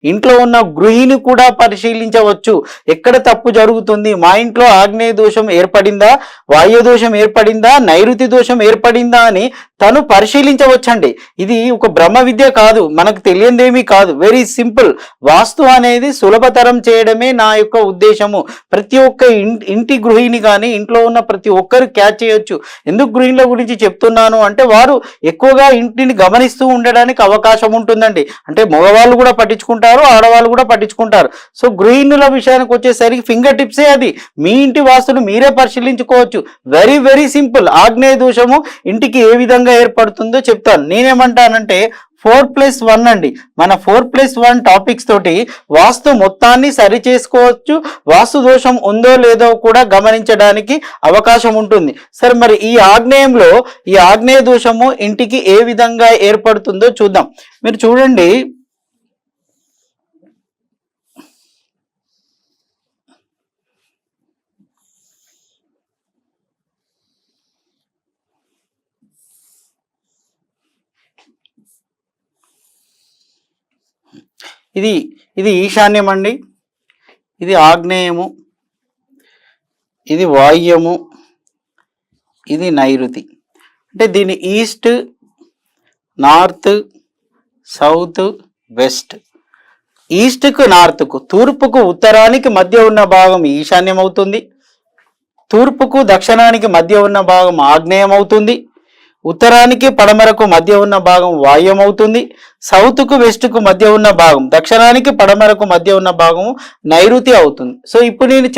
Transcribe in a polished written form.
ఇంట్లో ఉన్న గృహిణి కూడా పరిశీలించవచ్చు. ఎక్కడ తప్పు జరుగుతుంది, మా ఇంట్లో ఆగ్నేయ దోషం ఏర్పడిందా, వాయు దోషం ఏర్పడిందా, నైరుతి దోషం ఏర్పడిందా అని తను పరిశీలించవచ్చండి. ఇది ఒక బ్రహ్మ విద్య కాదు, మనకు తెలియదేమీ కాదు. Very simple. వాస్తు అనేది సులభతరం చేయడమే నా యొక్క ఉద్దేశము. ప్రతి ఒక్క ఇంటి గృహిణి కానీ ఇంట్లో ఉన్న ప్రతి ఒక్కరు క్యాచ్ చేయొచ్చు. ఎందుకు గృహిణుల గురించి చెప్తున్నాను అంటే వారు ఎక్కువగా ఇంటిని గమనిస్తూ ఉండడానికి అవకాశం ఉంటుందండి. అంటే మగవాళ్ళు కూడా పట్టించుకుంటారు, ఆడవాళ్ళు కూడా పట్టించుకుంటారు. సో గృహిణుల విషయానికి వచ్చేసరికి ఫింగర్ టిప్సే అది. మీ ఇంటి వాస్తును మీరే పరిశీలించుకోవచ్చు. Very very simple. ఆగ్నేయ దోషము ఇంటికి ఏ విధంగా ఏర్పడుతుందో చెప్తాను. నేనేమంటానంటే 4+1 అండి. మన 4+1 టాపిక్స్ తోటి వాస్తు మొత్తాన్ని సరి చేసుకోవచ్చు. వాస్తు దోషం ఉందో లేదో కూడా గమనించడానికి అవకాశం ఉంటుంది. సరే, మరి ఈ ఆగ్నేయంలో ఈ ఆగ్నేయ దోషము ఇంటికి ఏ విధంగా ఏర్పడుతుందో చూద్దాం. మీరు చూడండి, ఇది ఇది ఈశాన్యం అండి, ఇది ఆగ్నేయము, ఇది వాయుము, ఇది నైరుతి. అంటే దీని ఈస్ట్, నార్త్, సౌత్, వెస్ట్. ఈస్ట్కు నార్త్కు, తూర్పుకు ఉత్తరానికి మధ్య ఉన్న భాగం ఈశాన్యం అవుతుంది. తూర్పుకు దక్షిణానికి మధ్య ఉన్న భాగం ఆగ్నేయం అవుతుంది. ఉత్తరానికి పడమరకు మధ్య ఉన్న భాగం వాయుం అవుతుంది. సౌత్కు వెస్ట్కు మధ్య ఉన్న భాగం, దక్షిణానికి పడమరకు మధ్య ఉన్న భాగం నైరుతి అవుతుంది. సో ఇప్పుడు నేను